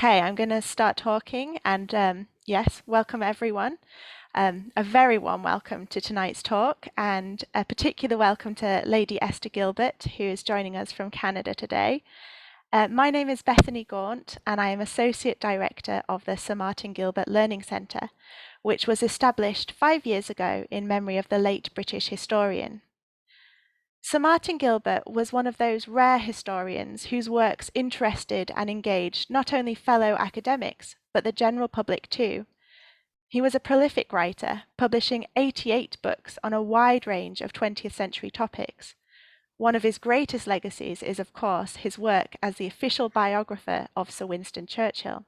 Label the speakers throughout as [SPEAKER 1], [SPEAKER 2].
[SPEAKER 1] Okay, I'm going to start talking and yes, welcome everyone. A very warm welcome to tonight's talk and a particular welcome to Lady Esther Gilbert, who is joining us from Canada today. My name is Bethany Gaunt and I am Associate Director of the Sir Martin Gilbert Learning Centre, which was established 5 years ago in memory of the late British historian. Sir Martin Gilbert was one of those rare historians whose works interested and engaged not only fellow academics, but the general public too. He was a prolific writer, publishing 88 books on a wide range of 20th century topics. One of his greatest legacies is, of course, his work as the official biographer of Sir Winston Churchill.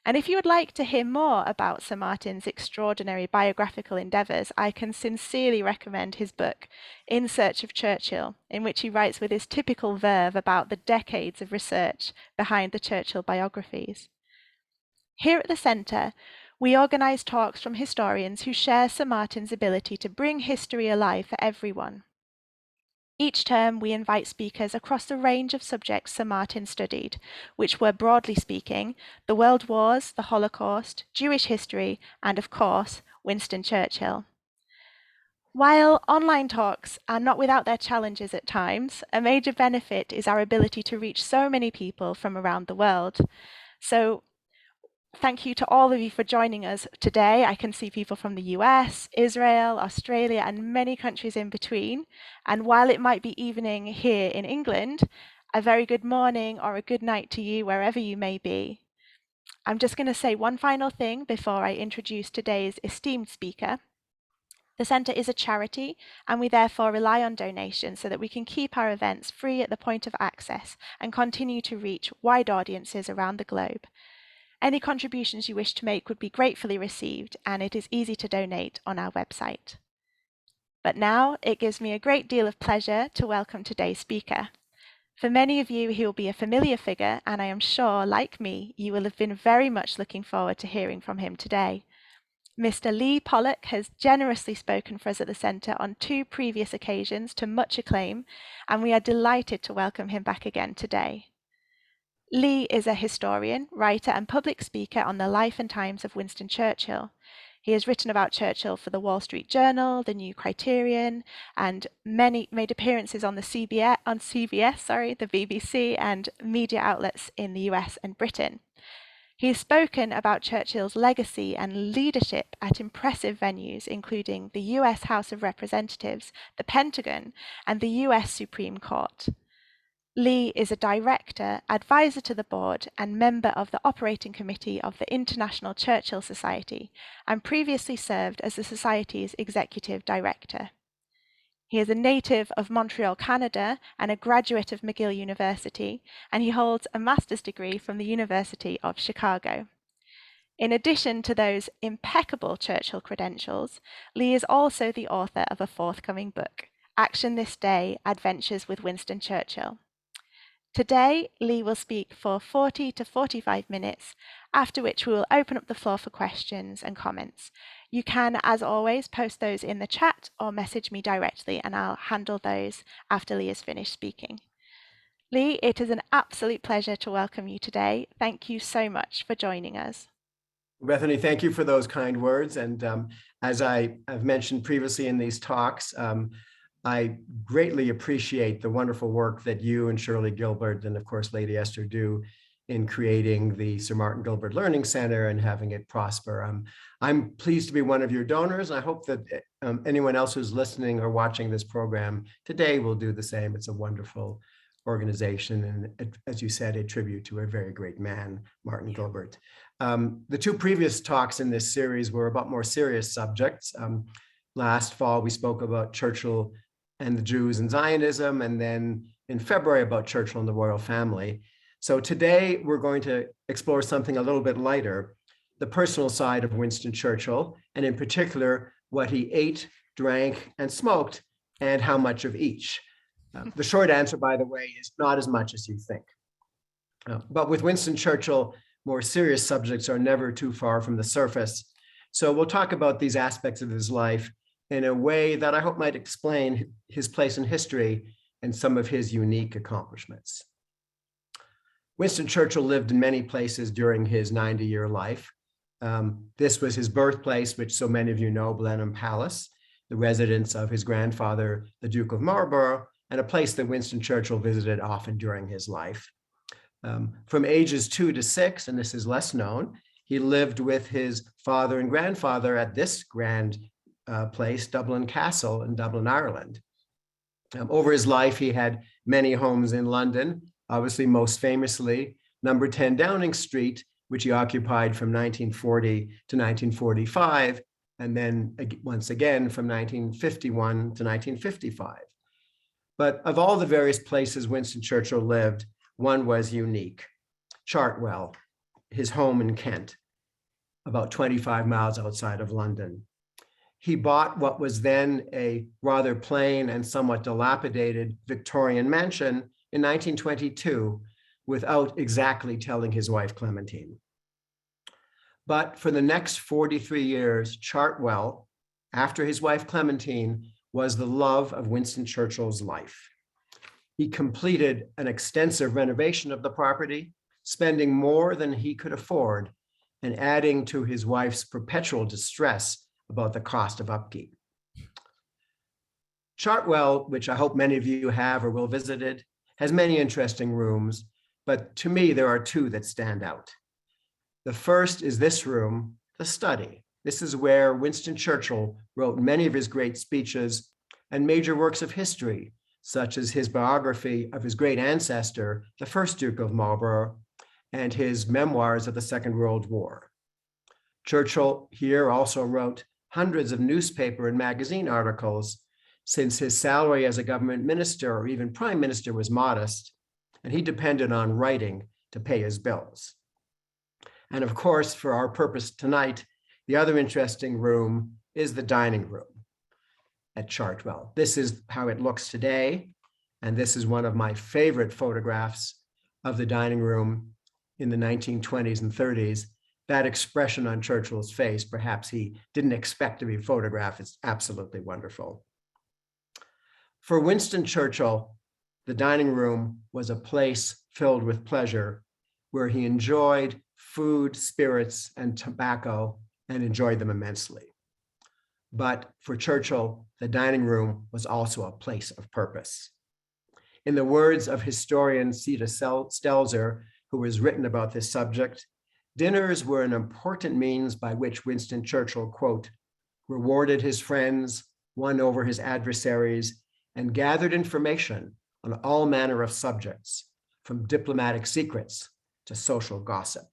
[SPEAKER 1] And if you would like to hear more about Sir Martin's extraordinary biographical endeavours, I can sincerely recommend his book, In Search of Churchill, in which he writes with his typical verve about the decades of research behind the Churchill biographies. Here at the Centre, we organise talks from historians who share Sir Martin's ability to bring history alive for everyone. Each term, we invite speakers across the range of subjects Sir Martin studied, which were, broadly speaking, the World Wars, the Holocaust, Jewish history, and, of course, Winston Churchill. While online talks are not without their challenges at times, a major benefit is our ability to reach so many people from around the world. So, thank you to all of you for joining us today. I can see people from the US, Israel, Australia, and many countries in between. And while it might be evening here in England, a very good morning or a good night to you wherever you may be. I'm just going to say one final thing before I introduce today's esteemed speaker. The Centre is a charity, and we therefore rely on donations so that we can keep our events free at the point of access and continue to reach wide audiences around the globe. Any contributions you wish to make would be gratefully received, and it is easy to donate on our website. But now it gives me a great deal of pleasure to welcome today's speaker. For many of you, he will be a familiar figure, and I am sure, like me, you will have been very much looking forward to hearing from him today. Mr. Lee Pollock has generously spoken for us at the Centre on 2 previous occasions to much acclaim, and we are delighted to welcome him back again today. Lee is a historian, writer, and public speaker on the life and times of Winston Churchill. He has written about Churchill for the Wall Street Journal, the New Criterion, and made appearances on the CBS, the BBC, and media outlets in the US and Britain. He has spoken about Churchill's legacy and leadership at impressive venues, including the US House of Representatives, the Pentagon, and the US Supreme Court. Lee is a director, advisor to the board, and member of the operating committee of the International Churchill Society, and previously served as the Society's executive director. He is a native of Montreal, Canada, and a graduate of McGill University, and he holds a master's degree from the University of Chicago. In addition to those impeccable Churchill credentials, Lee is also the author of a forthcoming book, Action This Day: Adventures with Winston Churchill. Today, Lee will speak for 40 to 45 minutes, after which we will open up the floor for questions and comments. You can, as always, post those in the chat or message me directly, and I'll handle those after Lee has finished speaking. Lee, it is an absolute pleasure to welcome you today. Thank you so much for joining us.
[SPEAKER 2] Bethany, thank you for those kind words. And as I have mentioned previously in these talks, I greatly appreciate the wonderful work that you and Shirley Gilbert and, of course, Lady Esther do in creating the Sir Martin Gilbert Learning Center and having it prosper. I'm pleased to be one of your donors, and I hope that anyone else who's listening or watching this program today will do the same. It's a wonderful organization, and as you said, a tribute to a very great man, Martin Gilbert. The 2 previous talks in this series were about more serious subjects. Last fall, we spoke about Churchill and the Jews and Zionism, and then in February about Churchill and the royal family. So today we're going to explore something a little bit lighter, the personal side of Winston Churchill, and in particular, what he ate, drank, and smoked, and how much of each. The short answer, by the way, is not as much as you think. But with Winston Churchill, more serious subjects are never too far from the surface. So we'll talk about these aspects of his life in a way that I hope might explain his place in history and some of his unique accomplishments. Winston Churchill lived in many places during his 90-year life. This was his birthplace, which so many of you know, Blenheim Palace, the residence of his grandfather, the Duke of Marlborough, and a place that Winston Churchill visited often during his life. From ages 2 to 6, and this is less known, he lived with his father and grandfather at this grand place, Dublin Castle in Dublin, Ireland. Over his life, he had many homes in London, obviously most famously number 10 Downing Street, which he occupied from 1940 to 1945, and then once again from 1951 to 1955. But of all the various places Winston Churchill lived, one was unique, Chartwell, his home in Kent, about 25 miles outside of London. He bought what was then a rather plain and somewhat dilapidated Victorian mansion in 1922 without exactly telling his wife Clementine. But for the next 43 years, Chartwell, after his wife Clementine, was the love of Winston Churchill's life. He completed an extensive renovation of the property, spending more than he could afford and adding to his wife's perpetual distress about the cost of upkeep. Chartwell, which I hope many of you have or will visited, has many interesting rooms, but to me, there are two that stand out. The first is this room, the study. This is where Winston Churchill wrote many of his great speeches and major works of history, such as his biography of his great ancestor, the first Duke of Marlborough, and his memoirs of the Second World War. Churchill here also wrote hundreds of newspaper and magazine articles, since his salary as a government minister or even prime minister was modest, and he depended on writing to pay his bills. And of course, for our purpose tonight, the other interesting room is the dining room at Chartwell. This is how it looks today, and this is one of my favorite photographs of the dining room in the 1920s and 30s. That expression on Churchill's face, perhaps he didn't expect to be photographed, is absolutely wonderful. For Winston Churchill, the dining room was a place filled with pleasure where he enjoyed food, spirits, and tobacco and enjoyed them immensely. But for Churchill, the dining room was also a place of purpose. In the words of historian Sita Stelzer, who has written about this subject, dinners were an important means by which Winston Churchill, quote, rewarded his friends, won over his adversaries, and gathered information on all manner of subjects, from diplomatic secrets to social gossip.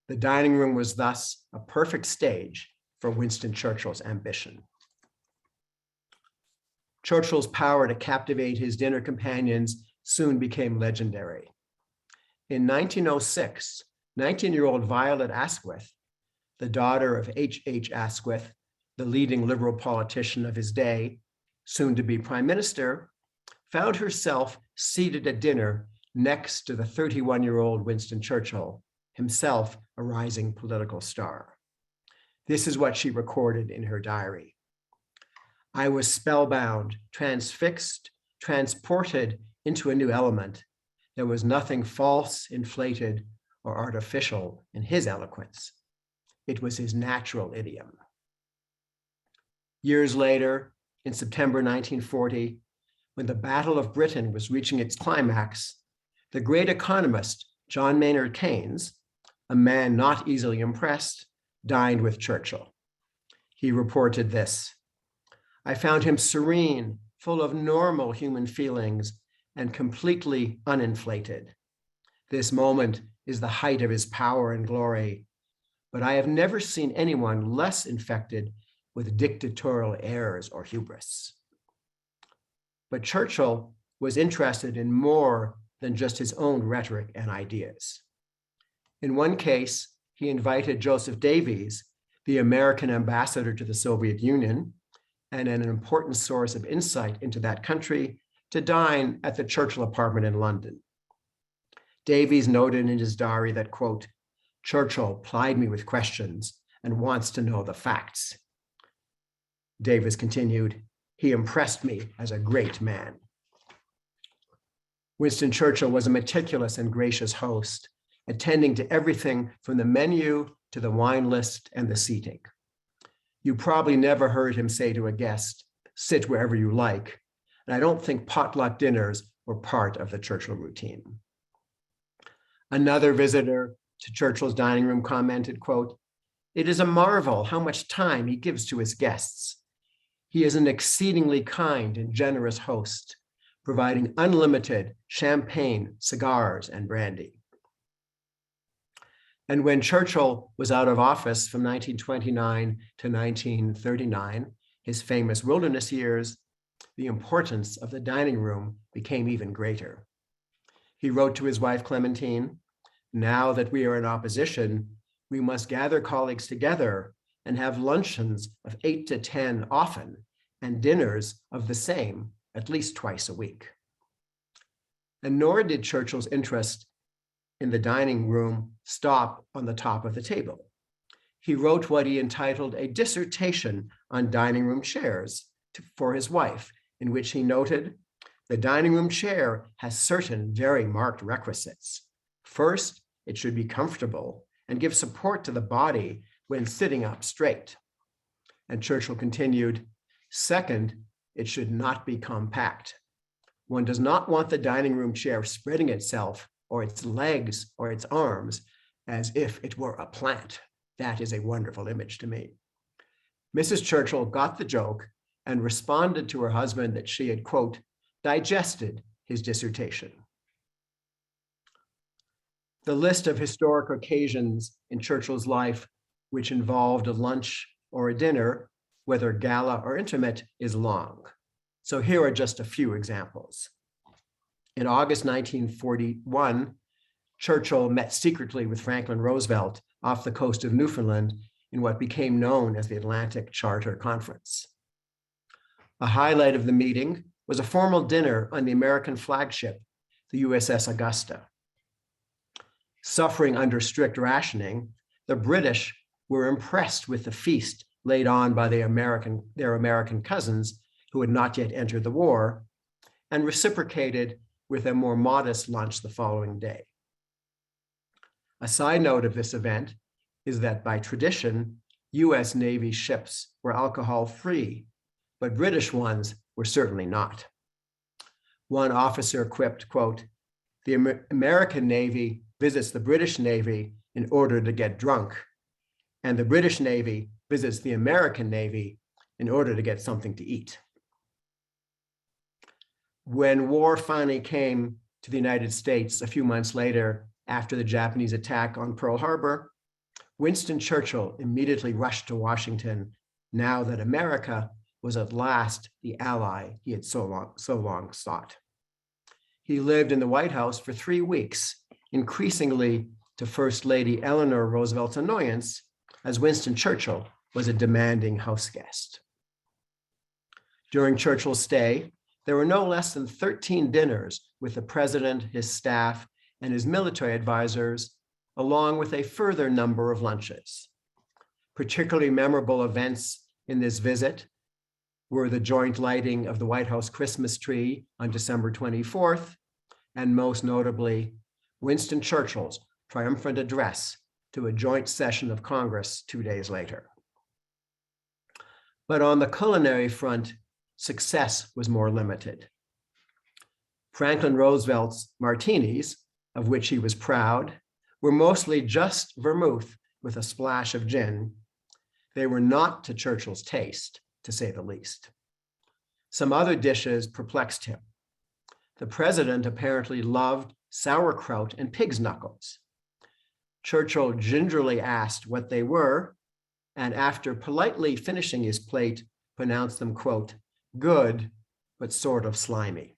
[SPEAKER 2] The dining room was thus a perfect stage for Winston Churchill's ambition. Churchill's power to captivate his dinner companions soon became legendary. In 1906, 19-year-old Violet Asquith, the daughter of H.H. Asquith, the leading liberal politician of his day, soon to be prime minister, found herself seated at dinner next to the 31-year-old Winston Churchill, himself a rising political star. This is what she recorded in her diary. I was spellbound, transfixed, transported into a new element. There was nothing false, inflated, or artificial in his eloquence. It was his natural idiom. Years later, in September 1940, when the Battle of Britain was reaching its climax, the great economist John Maynard Keynes, a man not easily impressed, dined with Churchill. He reported this: I found him serene, full of normal human feelings, and completely uninflated. This moment is the height of his power and glory, but I have never seen anyone less infected with dictatorial airs or hubris. But Churchill was interested in more than just his own rhetoric and ideas. In one case, he invited Joseph Davies, the American ambassador to the Soviet Union, and an important source of insight into that country, to dine at the Churchill apartment in London. Davies noted in his diary that, quote, Churchill plied me with questions and wants to know the facts. Davies continued, he impressed me as a great man. Winston Churchill was a meticulous and gracious host, attending to everything from the menu to the wine list and the seating. You probably never heard him say to a guest, "Sit wherever you like," and I don't think potluck dinners were part of the Churchill routine. Another visitor to Churchill's dining room commented, quote, "It is a marvel how much time he gives to his guests. He is an exceedingly kind and generous host, providing unlimited champagne, cigars, and brandy." And when Churchill was out of office from 1929 to 1939, his famous wilderness years, the importance of the dining room became even greater. He wrote to his wife, Clementine, "Now that we are in opposition, we must gather colleagues together and have luncheons of 8 to 10 often, and dinners of the same at least twice a week." And nor did Churchill's interest in the dining room stop on the top of the table. He wrote what he entitled a dissertation on dining room chairs for his wife, in which he noted, "The dining room chair has certain very marked requisites. First, it should be comfortable and give support to the body when sitting up straight." And Churchill continued, "Second, it should not be compact. One does not want the dining room chair spreading itself or its legs or its arms as if it were a plant." That is a wonderful image to me. Mrs. Churchill got the joke and responded to her husband that she had, quote, digested his dissertation. The list of historic occasions in Churchill's life which involved a lunch or a dinner, whether gala or intimate, is long. So here are just a few examples. In August 1941, Churchill met secretly with Franklin Roosevelt off the coast of Newfoundland in what became known as the Atlantic Charter Conference. A highlight of the meeting was a formal dinner on the American flagship, the USS Augusta. Suffering under strict rationing, the British were impressed with the feast laid on by their American cousins who had not yet entered the war, and reciprocated with a more modest lunch the following day. A side note of this event is that by tradition, US Navy ships were alcohol-free, but British ones were certainly not. One officer quipped, quote, "The American Navy visits the British Navy in order to get drunk, and the British Navy visits the American Navy in order to get something to eat." When war finally came to the United States a few months later, after the Japanese attack on Pearl Harbor, Winston Churchill immediately rushed to Washington, now that America was at last the ally he had so long sought. He lived in the White House for 3 weeks, increasingly to First Lady Eleanor Roosevelt's annoyance, as Winston Churchill was a demanding house guest. During Churchill's stay, there were no less than 13 dinners with the president, his staff, and his military advisors, along with a further number of lunches. Particularly memorable events in this visit were the joint lighting of the White House Christmas tree on December 24th, and most notably, Winston Churchill's triumphant address to a joint session of Congress 2 days later. But on the culinary front, success was more limited. Franklin Roosevelt's martinis, of which he was proud, were mostly just vermouth with a splash of gin. They were not to Churchill's taste, to say the least. Some other dishes perplexed him. The president apparently loved sauerkraut and pig's knuckles. Churchill gingerly asked what they were, and after politely finishing his plate, pronounced them, quote, good, but sort of slimy.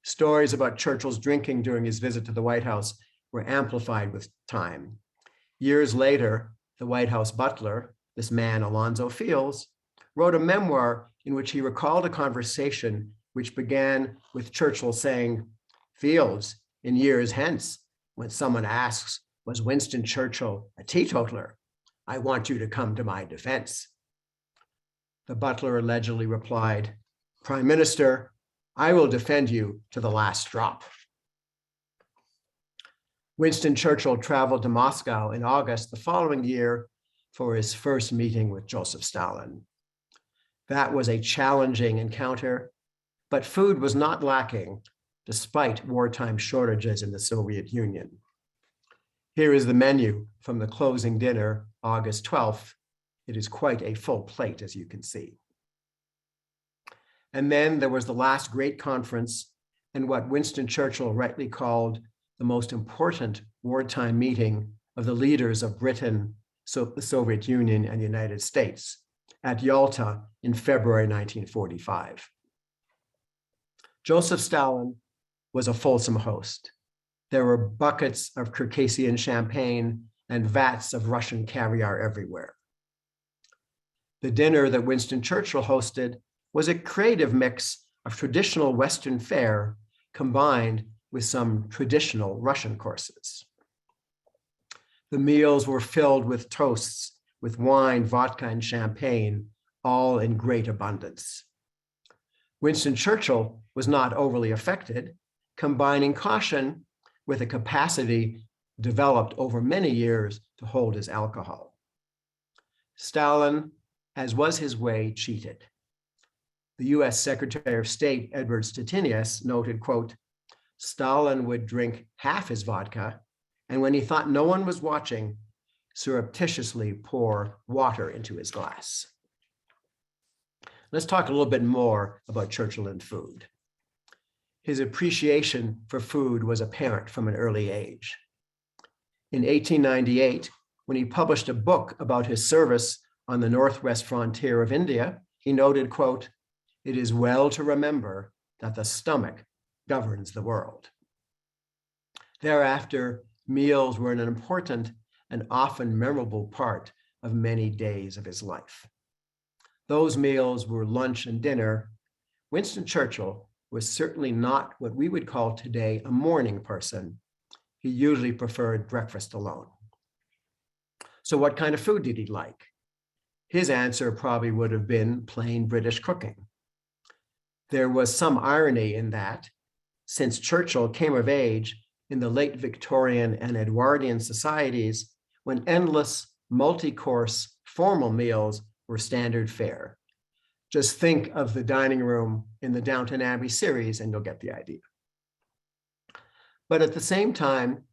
[SPEAKER 2] Stories about Churchill's drinking during his visit to the White House were amplified with time. Years later, the White House butler, this man Alonzo Fields, wrote a memoir in which he recalled a conversation which began with Churchill saying, "Fields, in years hence, when someone asks, was Winston Churchill a teetotaler? I want you to come to my defense." The butler allegedly replied, "Prime Minister, I will defend you to the last drop. Winston Churchill traveled to Moscow in August the following year for his first meeting with Joseph Stalin. That was a challenging encounter, but food was not lacking despite wartime shortages in the Soviet Union. Here is the menu from the closing dinner, August 12th. It is quite a full plate, as you can see. And then there was the last great conference and what Winston Churchill rightly called the most important wartime meeting of the leaders of Britain, the Soviet Union, and the United States at Yalta in February 1945. Joseph Stalin was a fulsome host. There were buckets of Circassian champagne and vats of Russian caviar everywhere. The dinner that Winston Churchill hosted was a creative mix of traditional Western fare combined with some traditional Russian courses. The meals were filled with toasts, with wine, vodka, and champagne, all in great abundance. Winston Churchill was not overly affected, combining caution with a capacity developed over many years to hold his alcohol. Stalin, as was his way, cheated. The US Secretary of State, Edward Stettinius, noted, quote, Stalin would drink half his vodka, and when he thought no one was watching, surreptitiously pour water into his glass. Let's talk a little bit more about Churchill and food. His appreciation for food was apparent from an early age. In 1898, when he published a book about his service on the northwest frontier of India, he noted, quote, it is well to remember that the stomach governs the world. Thereafter, meals were an important and often memorable part of many days of his life. Those meals were lunch and dinner. Winston Churchill was certainly not what we would call today a morning person. He usually preferred breakfast alone. So what kind of food did he like? His answer probably would have been plain British cooking. There was some irony in that, since Churchill came of age in the late Victorian and Edwardian societies when endless, multi-course formal meals were standard fare. Just think of the dining room in the Downton Abbey series and you'll get the idea. But at the same time,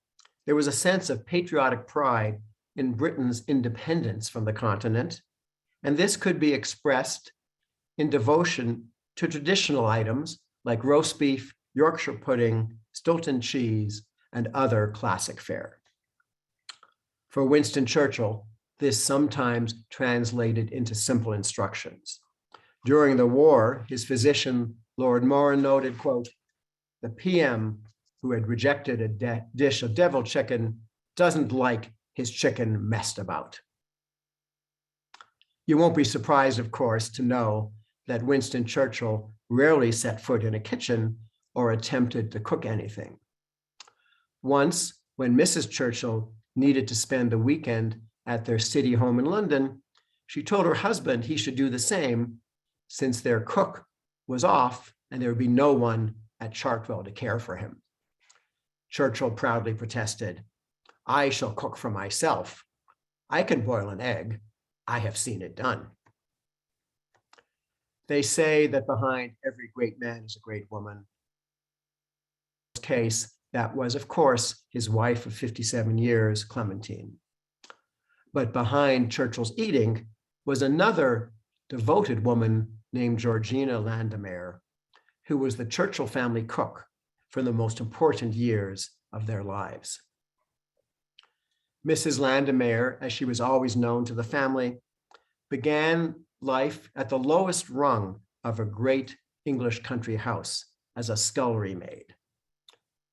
[SPEAKER 2] there was a sense of patriotic pride in Britain's independence from the continent, and this could be expressed in devotion to traditional items like roast beef, Yorkshire pudding, Stilton cheese, and other classic fare. For Winston Churchill, this sometimes translated into simple instructions. During the war, his physician, Lord Moran, noted, quote, the PM who had rejected a dish of devil chicken doesn't like his chicken messed about. You won't be surprised, of course, to know that Winston Churchill rarely set foot in a kitchen or attempted to cook anything. Once, when Mrs. Churchill needed to spend the weekend at their city home in London, she told her husband he should do the same since their cook was off and there would be no one at Chartwell to care for him. Churchill proudly protested, I shall cook for myself. I can boil an egg. I have seen it done. They say that behind every great man is a great woman. In this case, that was, of course, his wife of 57 years, Clementine. But behind Churchill's eating was another devoted woman named Georgina Landemer, who was the Churchill family cook for the most important years of their lives. Mrs. Landemer, as she was always known to the family, began life at the lowest rung of a great English country house as a scullery maid.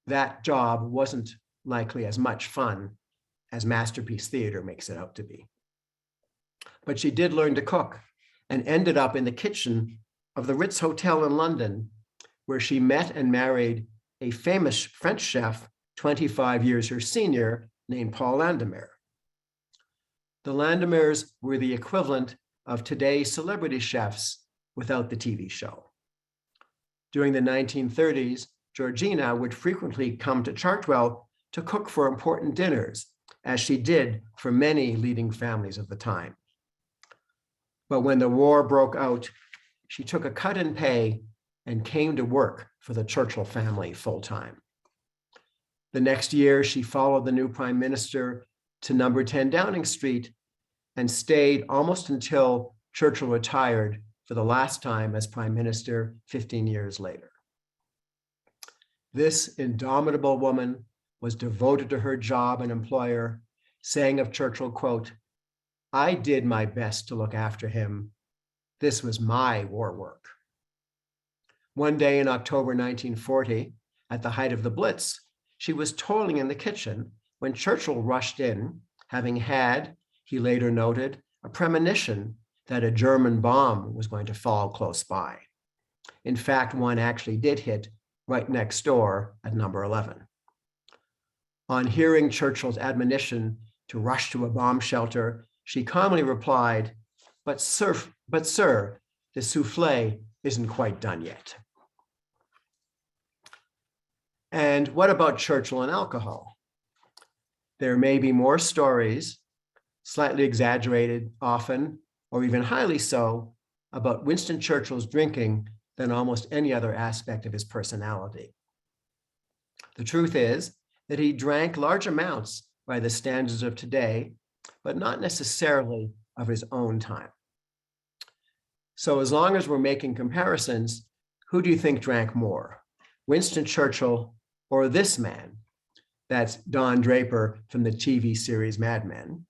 [SPEAKER 2] That job wasn't likely as much fun as Masterpiece Theatre makes it out to be. But she did learn to cook and ended up in the kitchen of the Ritz Hotel in London, where she met and married a famous French chef, 25 years her senior, named Paul Landemer. The Landemers were the equivalent of today's celebrity chefs without the TV show. During the 1930s, Georgina would frequently come to Chartwell to cook for important dinners, as she did for many leading families of the time. But when the war broke out, she took a cut in pay and came to work for the Churchill family full-time. The next year, she followed the new prime minister to number 10 Downing Street and stayed almost until Churchill retired for the last time as prime minister 15 years later. This indomitable woman was devoted to her job and employer, saying of Churchill, quote, "I did my best to look after him. This was my war work." One day in October 1940, at the height of the Blitz, she was toiling in the kitchen when Churchill rushed in, having had, he later noted, a premonition that a German bomb was going to fall close by. In fact, one actually did hit right next door at number 11. On hearing Churchill's admonition to rush to a bomb shelter, she calmly replied, but sir, the souffle isn't quite done yet." And what about Churchill and alcohol? There may be more stories, slightly exaggerated often, or even highly so, about Winston Churchill's drinking than almost any other aspect of his personality. The truth is that he drank large amounts by the standards of today, but not necessarily of his own time. So as long as we're making comparisons, who do you think drank more? Winston Churchill or this man? That's Don Draper from the TV series Mad Men.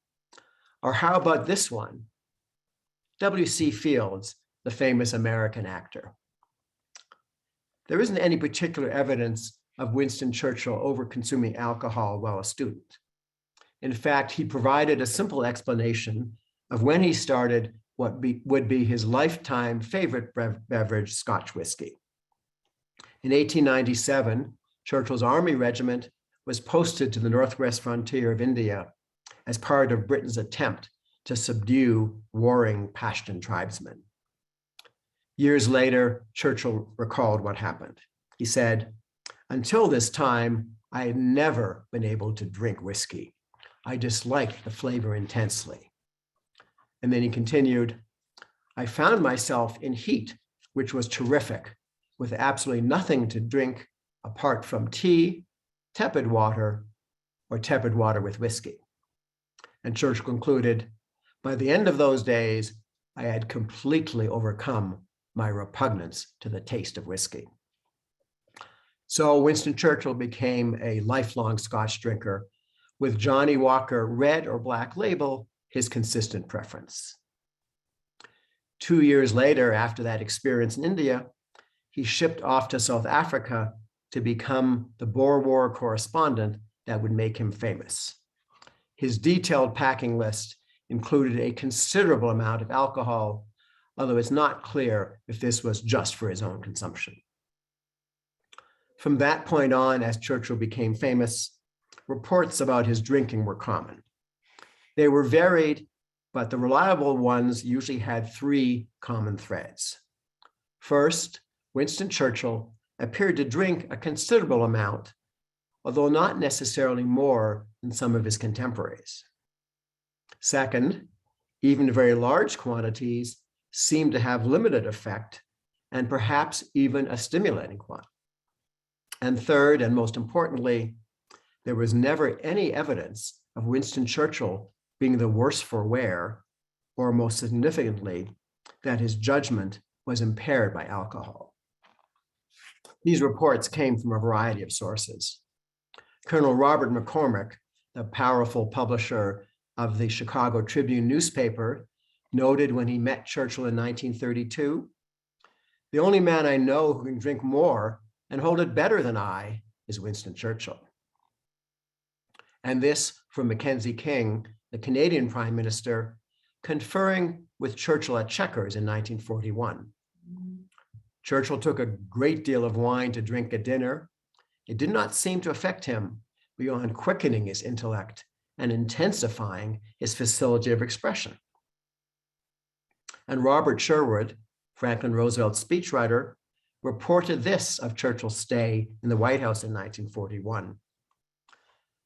[SPEAKER 2] Or how about this one? W.C. Fields, the famous American actor. There isn't any particular evidence of Winston Churchill over-consuming alcohol while a student. In fact, he provided a simple explanation of when he started what would be his lifetime favorite beverage, Scotch whiskey. In 1897, Churchill's army regiment was posted to the northwest frontier of India as part of Britain's attempt to subdue warring Pashtun tribesmen. Years later, Churchill recalled what happened. He said, "Until this time, I had never been able to drink whiskey. I disliked the flavor intensely." And then he continued, "I found myself in heat, which was terrific, with absolutely nothing to drink apart from tea, tepid water, or tepid water with whiskey." And Churchill concluded, "By the end of those days, I had completely overcome my repugnance to the taste of whiskey." So Winston Churchill became a lifelong Scotch drinker, with Johnnie Walker Red or Black Label his consistent preference. 2 years later, after that experience in India, he shipped off to South Africa to become the Boer War correspondent that would make him famous. His detailed packing list included a considerable amount of alcohol, although it's not clear if this was just for his own consumption. From that point on, as Churchill became famous, reports about his drinking were common. They were varied, but the reliable ones usually had three common threads. First, Winston Churchill appeared to drink a considerable amount, although not necessarily more than some of his contemporaries. Second, even very large quantities seemed to have limited effect and perhaps even a stimulating one. And third, and most importantly, there was never any evidence of Winston Churchill being the worse for wear, or most significantly, that his judgment was impaired by alcohol. These reports came from a variety of sources. Colonel Robert McCormick, the powerful publisher of the Chicago Tribune newspaper, noted when he met Churchill in 1932, "The only man I know who can drink more and hold it better than I is Winston Churchill." And this from Mackenzie King, the Canadian Prime Minister, conferring with Churchill at Chequers in 1941. Churchill took a great deal of wine to drink at dinner. It did not seem to affect him beyond quickening his intellect and intensifying his facility of expression. And Robert Sherwood, Franklin Roosevelt's speechwriter, reported this of Churchill's stay in the White House in 1941.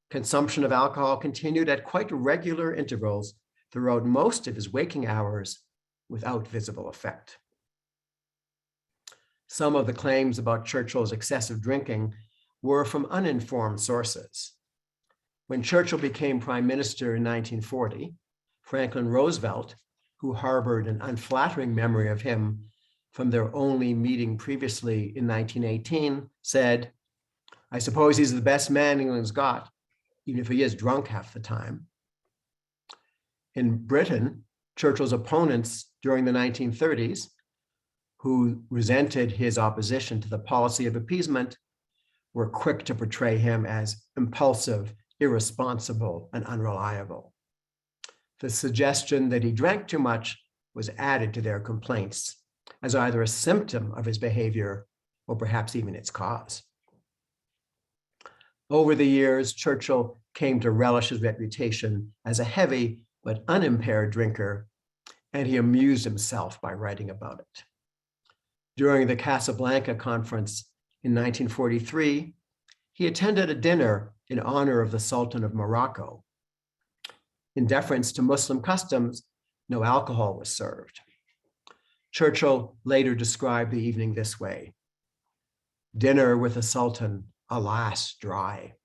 [SPEAKER 2] Consumption of alcohol continued at quite regular intervals throughout most of his waking hours without visible effect. Some of the claims about Churchill's excessive drinking were from uninformed sources. When Churchill became prime minister in 1940, Franklin Roosevelt, who harbored an unflattering memory of him from their only meeting previously in 1918, said, "I suppose he's the best man England's got, even if he is drunk half the time." In Britain, Churchill's opponents during the 1930s, who resented his opposition to the policy of appeasement, were quick to portray him as impulsive, irresponsible, and unreliable. The suggestion that he drank too much was added to their complaints as either a symptom of his behavior or perhaps even its cause. Over the years, Churchill came to relish his reputation as a heavy but unimpaired drinker, and he amused himself by writing about it. During the Casablanca Conference in 1943, he attended a dinner in honor of the Sultan of Morocco. In deference to Muslim customs, no alcohol was served. Churchill later described the evening this way: "Dinner with the Sultan, alas, dry.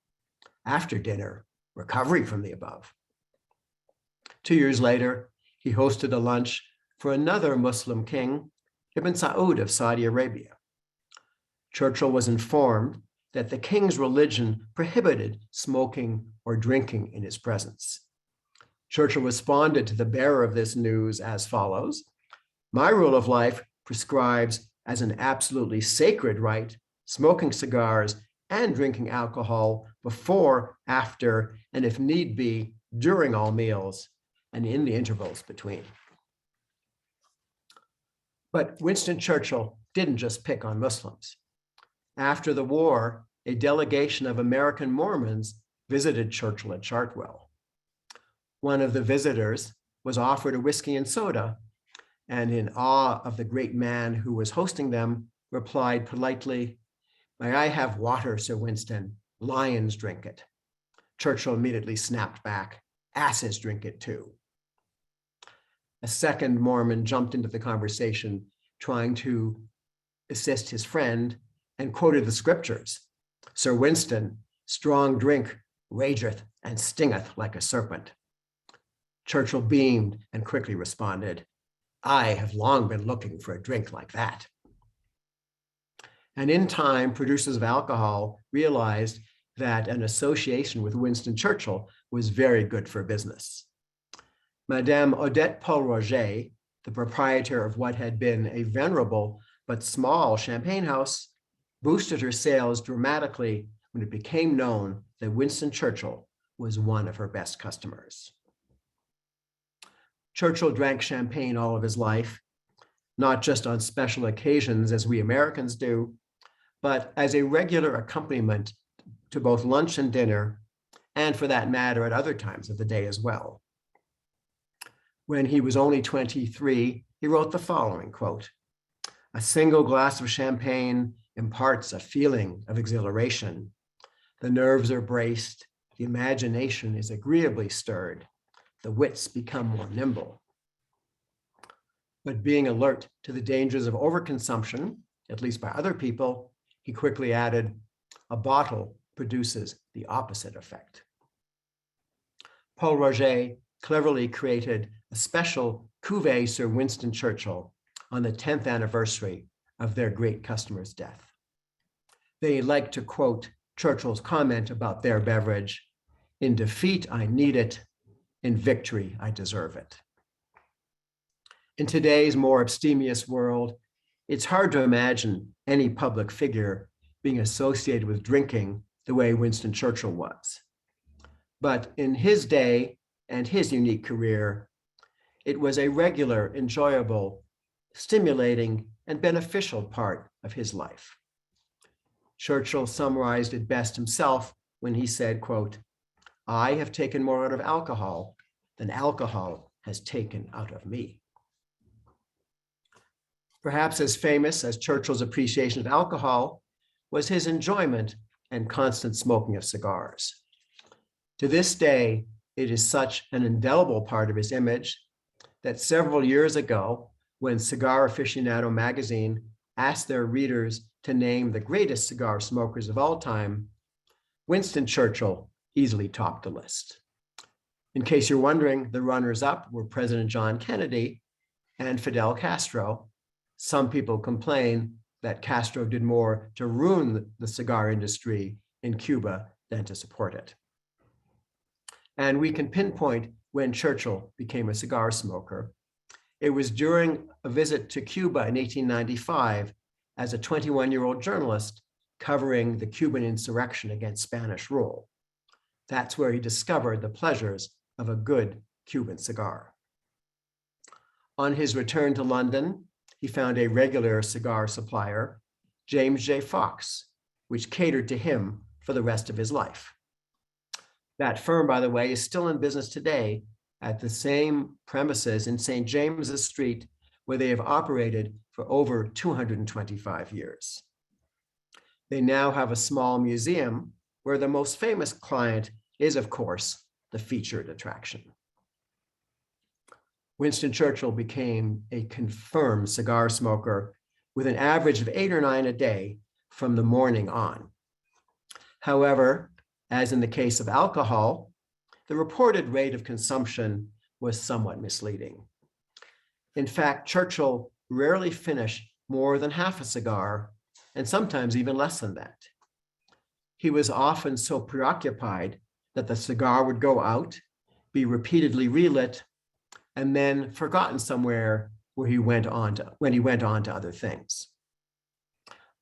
[SPEAKER 2] After dinner, recovery from the above." 2 years later, he hosted a lunch for another Muslim king, Ibn Saud of Saudi Arabia. Churchill was informed that the king's religion prohibited smoking or drinking in his presence. Churchill responded to the bearer of this news as follows: "My rule of life prescribes as an absolutely sacred right smoking cigars and drinking alcohol before, after, and if need be, during all meals and in the intervals between." But Winston Churchill didn't just pick on Muslims. After the war, a delegation of American Mormons visited Churchill at Chartwell. One of the visitors was offered a whiskey and soda, and in awe of the great man who was hosting them, replied politely, "May I have water, Sir Winston? Lions drink it." Churchill immediately snapped back, "Asses drink it too." A second Mormon jumped into the conversation, trying to assist his friend, and quoted the scriptures. "Sir Winston, strong drink rageth and stingeth like a serpent." Churchill beamed and quickly responded, "I have long been looking for a drink like that." And in time, producers of alcohol realized that an association with Winston Churchill was very good for business. Madame Odette Paul Roger, the proprietor of what had been a venerable but small champagne house, boosted her sales dramatically when it became known that Winston Churchill was one of her best customers. Churchill drank champagne all of his life, not just on special occasions as we Americans do, but as a regular accompaniment to both lunch and dinner, and for that matter, at other times of the day as well. When he was only 23, he wrote the following quote: "A single glass of champagne imparts a feeling of exhilaration. The nerves are braced, the imagination is agreeably stirred, the wits become more nimble." But being alert to the dangers of overconsumption, at least by other people, he quickly added, "A bottle produces the opposite effect." Paul Roger cleverly created a special cuvée Sir Winston Churchill on the 10th anniversary of their great customer's death. They like to quote Churchill's comment about their beverage, "In defeat, I need it. In victory, I deserve it." In today's more abstemious world, it's hard to imagine any public figure being associated with drinking the way Winston Churchill was. But in his day and his unique career, it was a regular, enjoyable, stimulating, and beneficial part of his life. Churchill summarized it best himself when he said, quote, "I have taken more out of alcohol than alcohol has taken out of me." Perhaps as famous as Churchill's appreciation of alcohol was his enjoyment and constant smoking of cigars. To this day, it is such an indelible part of his image that several years ago, when Cigar Aficionado magazine asked their readers to name the greatest cigar smokers of all time, Winston Churchill easily topped the list. In case you're wondering, the runners-up were President John Kennedy and Fidel Castro. Some people complain that Castro did more to ruin the cigar industry in Cuba than to support it. And we can pinpoint when Churchill became a cigar smoker. It was during a visit to Cuba in 1895 as a 21-year-old journalist covering the Cuban insurrection against Spanish rule. That's where he discovered the pleasures of a good Cuban cigar. On his return to London, he found a regular cigar supplier, James J. Fox, which catered to him for the rest of his life. That firm, by the way, is still in business today at the same premises in St. James's Street, where they have operated for over 225 years. They now have a small museum where the most famous client is, of course, the featured attraction. Winston Churchill became a confirmed cigar smoker with an average of 8 or 9 a day from the morning on. However, as in the case of alcohol, the reported rate of consumption was somewhat misleading. In fact, Churchill rarely finished more than half a cigar, and sometimes even less than that. He was often so preoccupied that the cigar would go out, be repeatedly relit, and then forgotten somewhere when he went on to other things.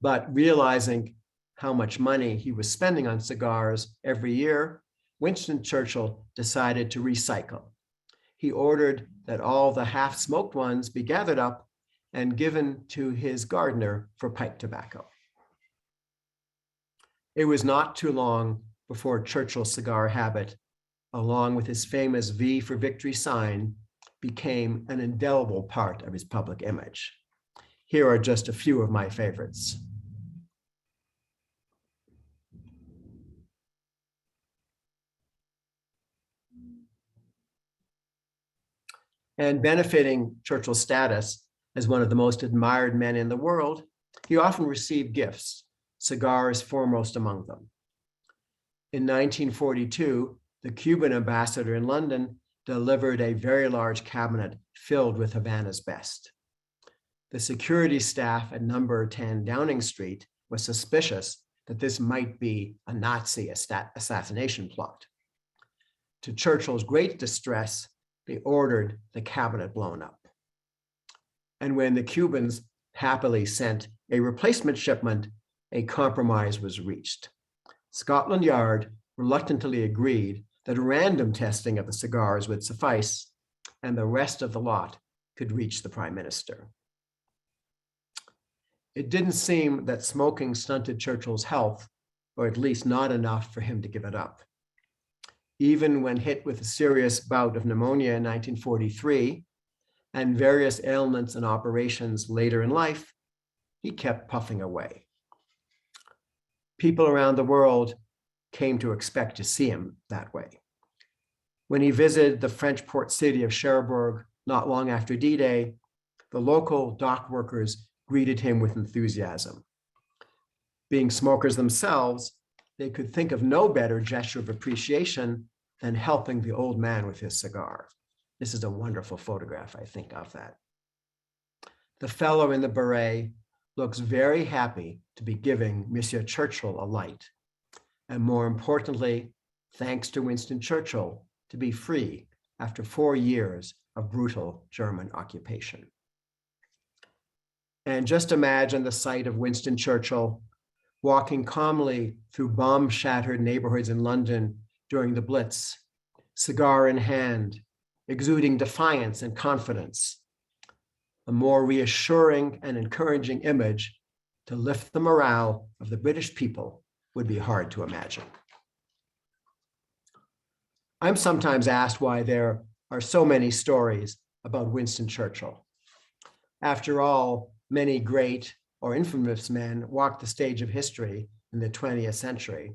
[SPEAKER 2] But realizing how much money he was spending on cigars every year, Winston Churchill decided to recycle. He ordered that all the half-smoked ones be gathered up and given to his gardener for pipe tobacco. It was not too long before Churchill's cigar habit, along with his famous V for Victory sign, became an indelible part of his public image. Here are just a few of my favorites. And benefiting Churchill's status as one of the most admired men in the world, he often received gifts, cigars foremost among them. In 1942, the Cuban ambassador in London delivered a very large cabinet filled with Havana's best. The security staff at number 10 Downing Street was suspicious that this might be a Nazi assassination plot. To Churchill's great distress, they ordered the cabinet blown up. And when the Cubans happily sent a replacement shipment, a compromise was reached. Scotland Yard reluctantly agreed that random testing of the cigars would suffice, and the rest of the lot could reach the Prime Minister. It didn't seem that smoking stunted Churchill's health, or at least not enough for him to give it up. Even when hit with a serious bout of pneumonia in 1943 and various ailments and operations later in life, he kept puffing away. People around the world came to expect to see him that way. When he visited the French port city of Cherbourg not long after D-Day, the local dock workers greeted him with enthusiasm. Being smokers themselves, they could think of no better gesture of appreciation than helping the old man with his cigar. This is a wonderful photograph, I think, of that. The fellow in the beret looks very happy to be giving Monsieur Churchill a light, and more importantly, thanks to Winston Churchill, to be free after 4 years of brutal German occupation. And just imagine the sight of Winston Churchill walking calmly through bomb-shattered neighborhoods in London during the Blitz, cigar in hand, exuding defiance and confidence. A more reassuring and encouraging image to lift the morale of the British people would be hard to imagine. I'm sometimes asked why there are so many stories about Winston Churchill. After all, many great or infamous men walked the stage of history in the 20th century.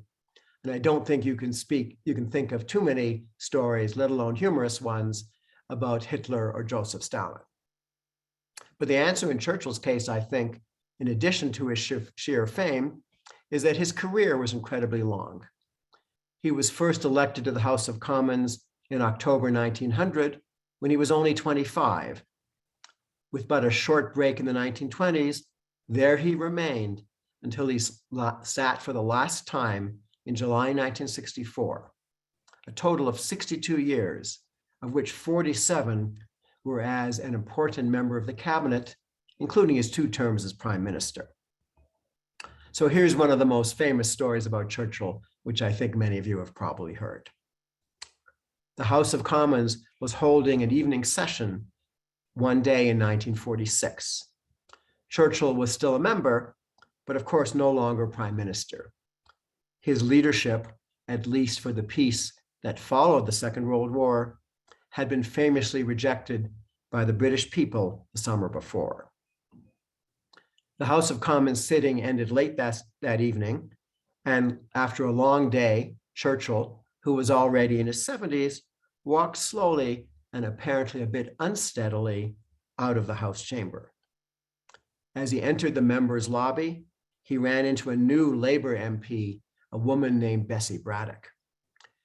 [SPEAKER 2] And I don't think you can think of too many stories, let alone humorous ones, about Hitler or Joseph Stalin. But the answer in Churchill's case, I think, in addition to his sheer fame, is that his career was incredibly long. He was first elected to the House of Commons in October 1900 when he was only 25. With but a short break in the 1920s, there he remained until he sat for the last time in July 1964, a total of 62 years, of which 47 were as an important member of the cabinet, including his 2 terms as prime minister. So here's one of the most famous stories about Churchill, which I think many of you have probably heard. The House of Commons was holding an evening session one day in 1946. Churchill was still a member, but of course no longer prime minister. His leadership, at least for the peace that followed the Second World War, had been famously rejected by the British people the summer before. The House of Commons sitting ended late that evening, and after a long day, Churchill, who was already in his 70s, walked slowly and apparently a bit unsteadily out of the House chamber. As he entered the members' lobby, he ran into a new Labour MP, a woman named Bessie Braddock.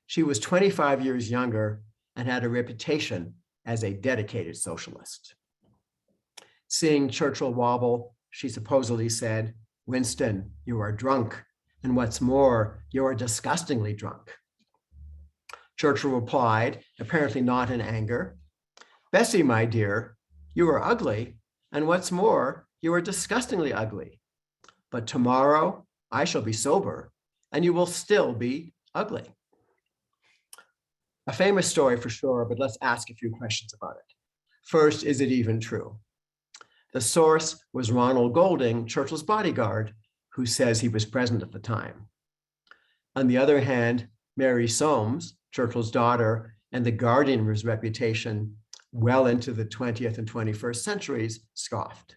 [SPEAKER 2] She was 25 years younger and had a reputation as a dedicated socialist. Seeing Churchill wobble, she supposedly said, "Winston, you are drunk, and what's more, you are disgustingly drunk." Churchill replied, apparently not in anger, "Bessie, my dear, you are ugly, and what's more, you are disgustingly ugly. But tomorrow I shall be sober, and you will still be ugly." A famous story for sure, but let's ask a few questions about it. First, is it even true? The source was Ronald Golding, Churchill's bodyguard, who says he was present at the time. On the other hand, Mary Soames, Churchill's daughter and the guardian of his reputation well into the 20th and 21st centuries, scoffed.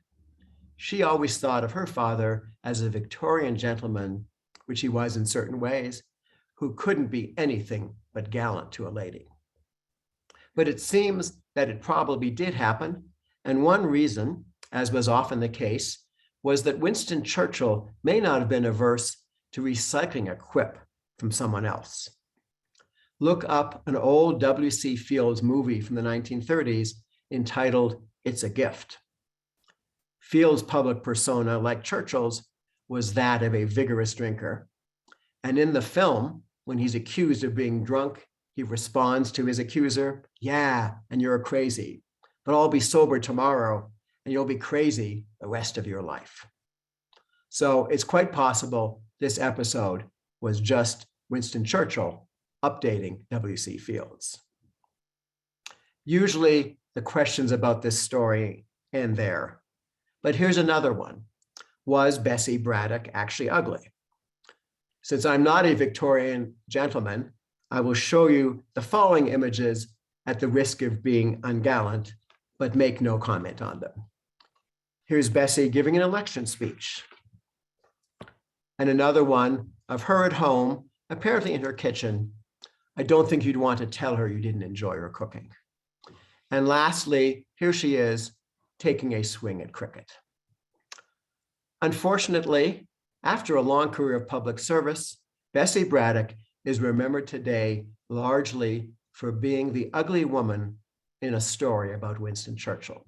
[SPEAKER 2] She always thought of her father as a Victorian gentleman, which he was in certain ways, who couldn't be anything but gallant to a lady. But it seems that it probably did happen, and one reason, as was often the case, was that Winston Churchill may not have been averse to recycling a quip from someone else. Look up an old W.C. Fields movie from the 1930s entitled "It's a Gift." Fields' public persona, like Churchill's, was that of a vigorous drinker. And in the film, when he's accused of being drunk, he responds to his accuser, "Yeah, and you're crazy, but I'll be sober tomorrow and you'll be crazy the rest of your life." So it's quite possible this episode was just Winston Churchill updating W.C. Fields. Usually the questions about this story end there, but here's another one. Was Bessie Braddock actually ugly? Since I'm not a Victorian gentleman, I will show you the following images at the risk of being ungallant, but make no comment on them. Here's Bessie giving an election speech. And another one of her at home, apparently in her kitchen. I don't think you'd want to tell her you didn't enjoy her cooking. And lastly, here she is taking a swing at cricket. Unfortunately, after a long career of public service, Bessie Braddock is remembered today largely for being the ugly woman in a story about Winston Churchill.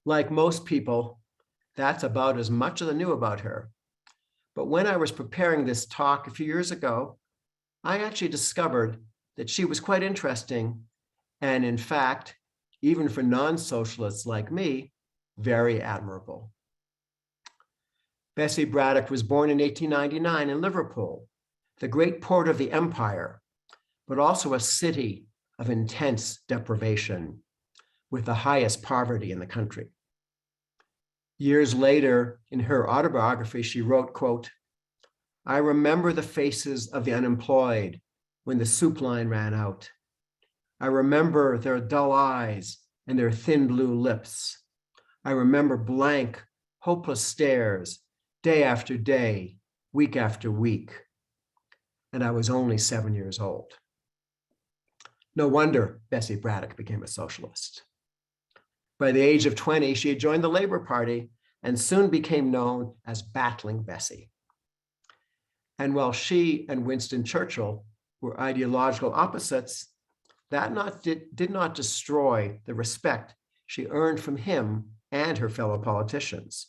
[SPEAKER 2] Like most people, that's about as much as I knew about her. But when I was preparing this talk a few years ago, I actually discovered that she was quite interesting, and in fact, even for non-socialists like me, very admirable. Bessie Braddock was born in 1899 in Liverpool, the great port of the empire, but also a city of intense deprivation with the highest poverty in the country. Years later, in her autobiography, she wrote, quote, "I remember the faces of the unemployed when the soup line ran out. I remember their dull eyes and their thin blue lips. I remember blank, hopeless stares, day after day, week after week. And I was only 7 years old. No wonder Bessie Braddock became a socialist. By the age of 20, she had joined the Labour Party and soon became known as Battling Bessie. And while she and Winston Churchill were ideological opposites, that did not destroy the respect she earned from him and her fellow politicians.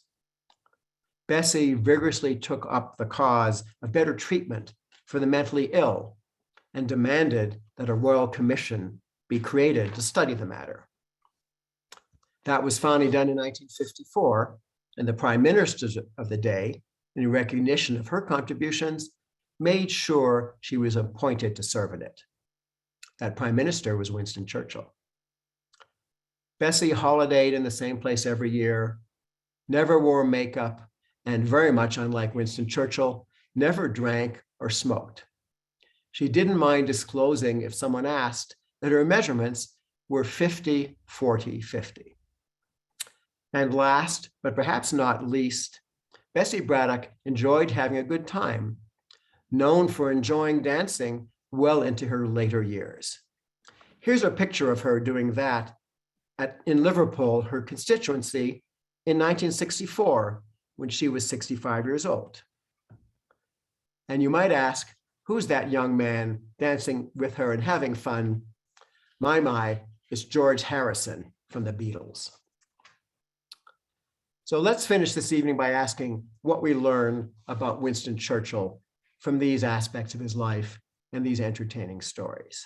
[SPEAKER 2] Bessie vigorously took up the cause of better treatment for the mentally ill and demanded that a royal commission be created to study the matter. That was finally done in 1954, and the prime ministers of the day, in recognition of her contributions, made sure she was appointed to serve in it. That prime minister was Winston Churchill. Bessie holidayed in the same place every year, never wore makeup, and very much unlike Winston Churchill, never drank or smoked. She didn't mind disclosing if someone asked that her measurements were 50, 40, 50. And last, but perhaps not least, Bessie Braddock enjoyed having a good time, known for enjoying dancing well into her later years. Here's a picture of her doing that in Liverpool, her constituency, in 1964, when she was 65 years old. And you might ask, who's that young man dancing with her and having fun? My, it's George Harrison from the Beatles. So let's finish this evening by asking what we learn about Winston Churchill from these aspects of his life and these entertaining stories.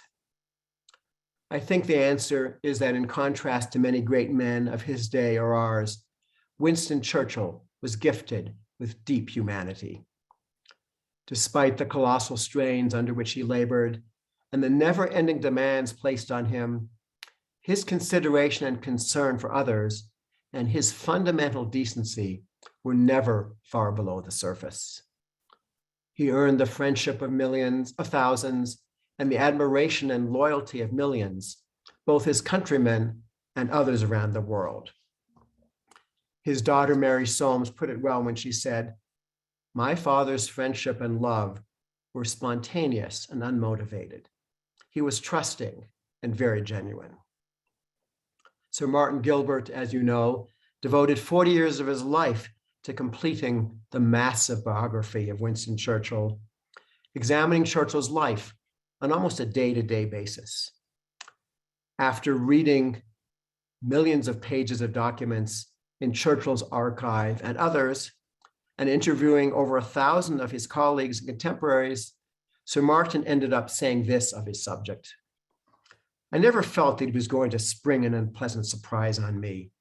[SPEAKER 2] I think the answer is that in contrast to many great men of his day or ours, Winston Churchill was gifted with deep humanity. Despite the colossal strains under which he labored and the never-ending demands placed on him, his consideration and concern for others and his fundamental decency were never far below the surface. He earned the friendship of thousands, and the admiration and loyalty of millions, both his countrymen and others around the world. His daughter, Mary Soames, put it well when she said, "My father's friendship and love were spontaneous and unmotivated. He was trusting and very genuine." Sir Martin Gilbert, as you know, devoted 40 years of his life to completing the massive biography of Winston Churchill, examining Churchill's life on almost a day-to-day basis. After reading millions of pages of documents in Churchill's archive and others, and interviewing over 1,000 of his colleagues and contemporaries, Sir Martin ended up saying this of his subject: "I never felt that he was going to spring an unpleasant surprise on me.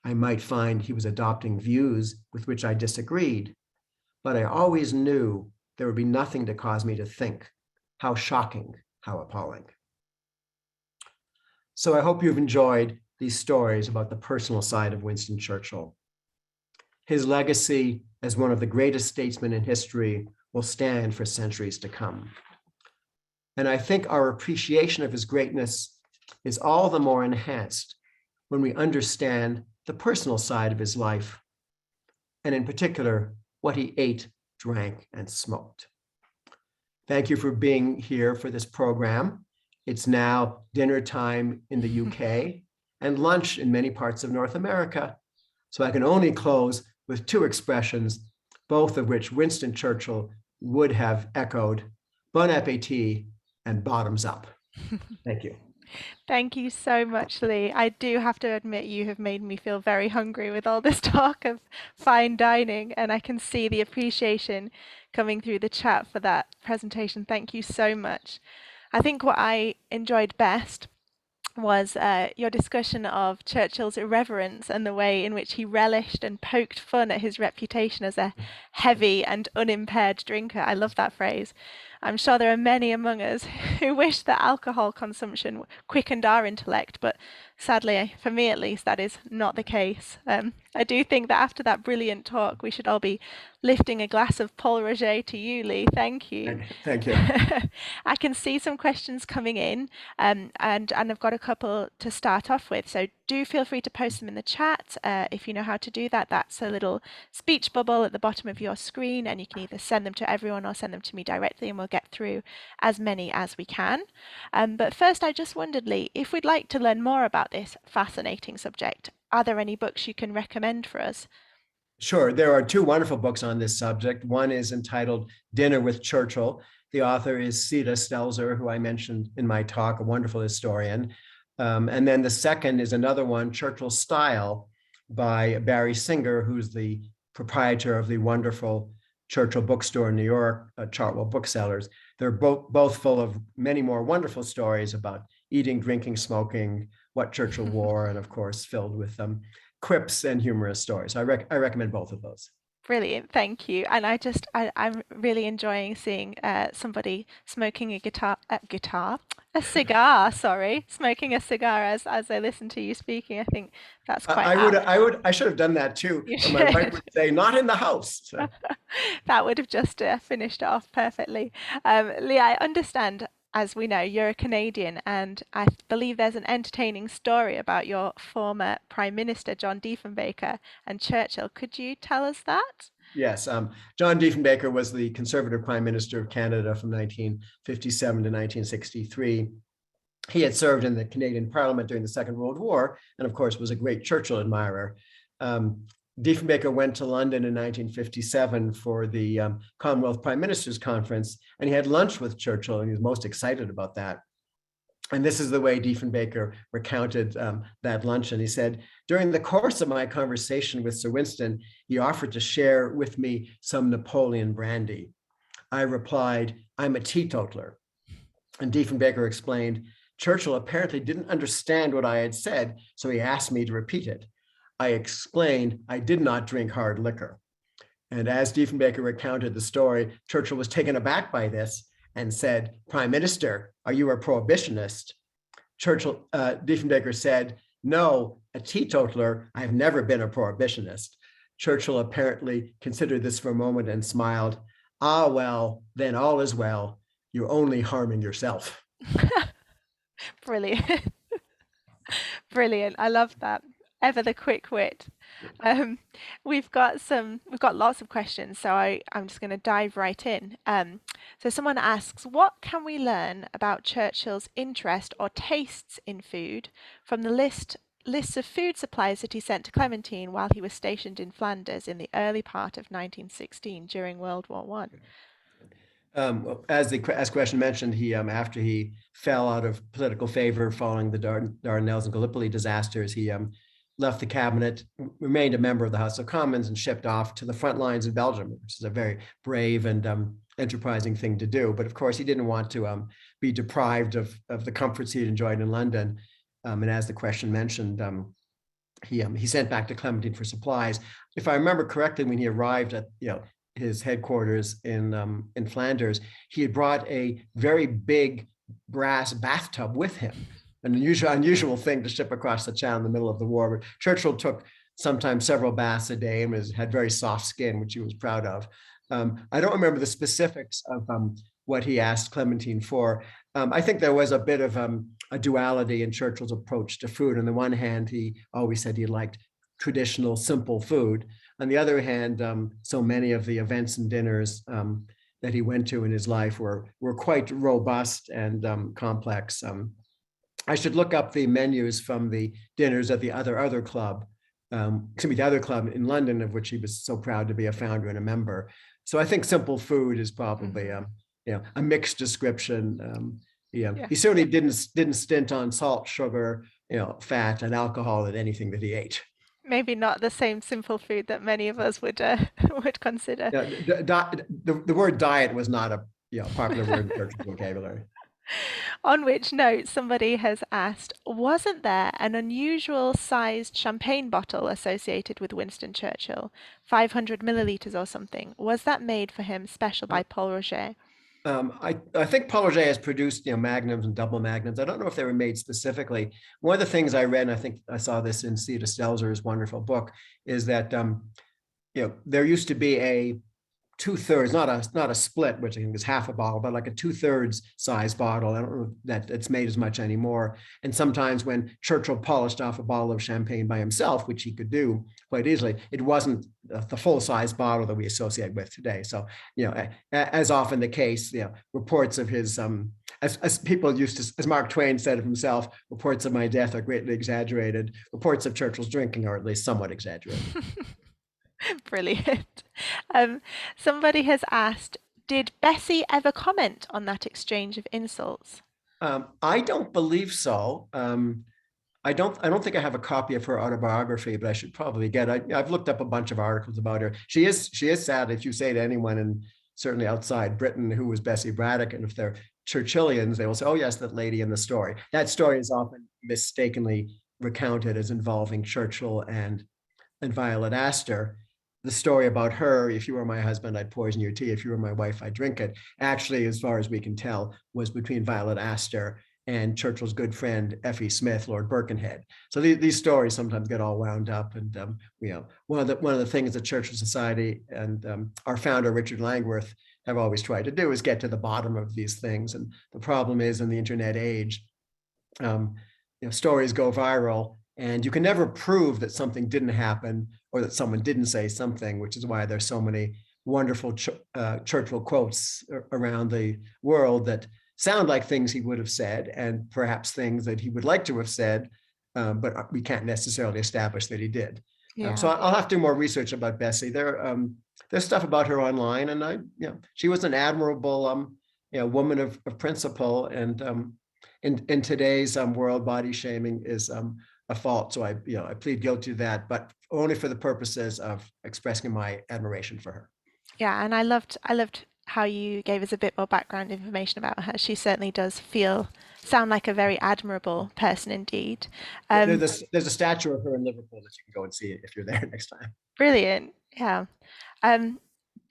[SPEAKER 2] I might find he was adopting views with which I disagreed, but I always knew there would be nothing to cause me to think, how shocking, how appalling." So I hope you've enjoyed these stories about the personal side of Winston Churchill. His legacy as one of the greatest statesmen in history will stand for centuries to come. And I think our appreciation of his greatness is all the more enhanced when we understand the personal side of his life, and in particular, what he ate, drank, and smoked. Thank you for being here for this program. It's now dinner time in the UK and lunch in many parts of North America. So I can only close with two expressions, both of which Winston Churchill would have echoed: bon appetit and bottoms up. Thank you.
[SPEAKER 1] Thank you so much, Lee. I do have to admit you have made me feel very hungry with all this talk of fine dining, and I can see the appreciation coming through the chat for that presentation. Thank you so much. I think what I enjoyed best was your discussion of Churchill's irreverence and the way in which he relished and poked fun at his reputation as a heavy and unimpaired drinker. I love that phrase. I'm sure there are many among us who wish that alcohol consumption quickened our intellect, but sadly, for me at least, that is not the case. I do think that after that brilliant talk, we should all be lifting a glass of Paul Roger to you, Lee. Thank you.
[SPEAKER 2] Thank you.
[SPEAKER 1] I can see some questions coming in, and I've got a couple to start off with. So do feel free to post them in the chat if you know how to do that. That's a little speech bubble at the bottom of your screen, and you can either send them to everyone or send them to me directly, and we'll get through as many as we can. But first, I just wondered, Lee, if we'd like to learn more about this fascinating subject, are there any books you can recommend for us?
[SPEAKER 2] Sure. There are two wonderful books on this subject. One is entitled Dinner with Churchill. The author is Socie Stelzer, who I mentioned in my talk, a wonderful historian. And then the second is another one, Churchill's Style, by Barry Singer, who's the proprietor of the wonderful Churchill bookstore in New York, Chartwell Booksellers. They're both full of many more wonderful stories about eating, drinking, smoking, what Churchill wore, and of course, filled with quips and humorous stories. I recommend both of those.
[SPEAKER 1] Brilliant, thank you. And I'm really enjoying seeing somebody smoking a cigar, sorry, smoking a cigar as I listen to you speaking. I think that's quite apt.
[SPEAKER 2] I should have done that too.
[SPEAKER 1] You
[SPEAKER 2] But my wife would
[SPEAKER 1] should.
[SPEAKER 2] say, not in the house. So.
[SPEAKER 1] That would have just finished it off perfectly. Lee, I understand, as we know, you're a Canadian, and I believe there's an entertaining story about your former Prime Minister, John Diefenbaker, and Churchill. Could you tell us that?
[SPEAKER 2] Yes, John Diefenbaker was the Conservative Prime Minister of Canada from 1957 to 1963. He had served in the Canadian Parliament during the Second World War, and of course was a great Churchill admirer. Diefenbaker went to London in 1957 for the Commonwealth Prime Ministers Conference, and he had lunch with Churchill, and he was most excited about that. And this is the way Diefenbaker recounted that luncheon. He said, during the course of my conversation with Sir Winston, he offered to share with me some Napoleon brandy. I replied, I'm a teetotaler. And Diefenbaker explained, Churchill apparently didn't understand what I had said, so he asked me to repeat it. I explained I did not drink hard liquor. And as Diefenbaker recounted the story, Churchill was taken aback by this and said, Prime Minister, are you a prohibitionist? Diefenbaker said, no, a teetotaler, I have never been a prohibitionist. Churchill apparently considered this for a moment and smiled, ah, well, then all is well. You're only harming yourself.
[SPEAKER 1] Brilliant. Brilliant. I love that. Ever the quick wit. We've got lots of questions, so I'm just going to dive right in. So someone asks, what can we learn about Churchill's interest or tastes in food from the lists of food supplies that he sent to Clementine while he was stationed in Flanders in the early part of 1916 during World War One?
[SPEAKER 2] As question mentioned, he after he fell out of political favor following the Dardanelles and Gallipoli disasters, he left the cabinet, remained a member of the House of Commons, and shipped off to the front lines in Belgium, which is a very brave and enterprising thing to do. But of course, he didn't want to be deprived of the comforts he had enjoyed in London. And as the question mentioned, he sent back to Clementine for supplies. If I remember correctly, when he arrived at his headquarters in Flanders, he had brought a very big brass bathtub with him. An unusual thing to ship across the channel in the middle of the war. But Churchill took sometimes several baths a day and had very soft skin, which he was proud of. I don't remember the specifics of what he asked Clementine for. I think there was a bit of a duality in Churchill's approach to food. On the one hand, he always said he liked traditional, simple food. On the other hand, so many of the events and dinners that he went to in his life were quite robust and complex. I should look up the menus from the dinners at the other club, the other club in London, of which he was so proud to be a founder and a member. So I think simple food is probably a mixed description. He certainly didn't stint on salt, sugar, fat, and alcohol in anything that he ate.
[SPEAKER 1] Maybe not the same simple food that many of us would consider.
[SPEAKER 2] The word diet was not a popular word in Churchill's vocabulary.
[SPEAKER 1] On which note, somebody has asked, wasn't there an unusual sized champagne bottle associated with Winston Churchill, 500 milliliters or something? Was that made for him special by Paul Roget?
[SPEAKER 2] I think Paul Roget has produced magnums and double magnums. I don't know if they were made specifically. One of the things I read, and I think I saw this in Socie Stelzer's wonderful book, is that there used to be a 2/3, not a split, which I think is half a bottle, but like a 2/3 size bottle. I don't know that it's made as much anymore. And sometimes when Churchill polished off a bottle of champagne by himself, which he could do quite easily, it wasn't the full size bottle that we associate with today. So, as often the case, reports of his, as people used to, as Mark Twain said of himself, reports of my death are greatly exaggerated. Reports of Churchill's drinking are at least somewhat exaggerated.
[SPEAKER 1] Brilliant. Somebody has asked, did Bessie ever comment on that exchange of insults?
[SPEAKER 2] I don't believe so. I don't think I have a copy of her autobiography, but I should probably get. I've looked up a bunch of articles about her. She is sad. If you say to anyone, and certainly outside Britain, who was Bessie Braddock, and if they're Churchillians, they will say, "Oh yes, that lady in the story." That story is often mistakenly recounted as involving Churchill and Violet Astor. The story about her, if you were my husband, I'd poison your tea. If you were my wife, I'd drink it. Actually, as far as we can tell, was between Violet Astor and Churchill's good friend, F.E. Smith, Lord Birkenhead. So these stories sometimes get all wound up. And one of the things that Churchill Society and our founder, Richard Langworth, have always tried to do is get to the bottom of these things. And the problem is, in the internet age, stories go viral, and you can never prove that something didn't happen or that someone didn't say something, which is why there's so many wonderful Churchill quotes around the world that sound like things he would have said, and perhaps things that he would like to have said, but we can't necessarily establish that he did.
[SPEAKER 1] Yeah.
[SPEAKER 2] So I'll have to do more research about Bessie. There's stuff about her online, and she was an admirable woman of principle, and in today's world, body shaming is a fault. So I plead guilty to that, but only for the purposes of expressing my admiration for her.
[SPEAKER 1] Yeah, and I loved how you gave us a bit more background information about her. She certainly does sound like a very admirable person indeed.
[SPEAKER 2] There's a statue of her in Liverpool that you can go and see if you're there next time.
[SPEAKER 1] Brilliant. Yeah.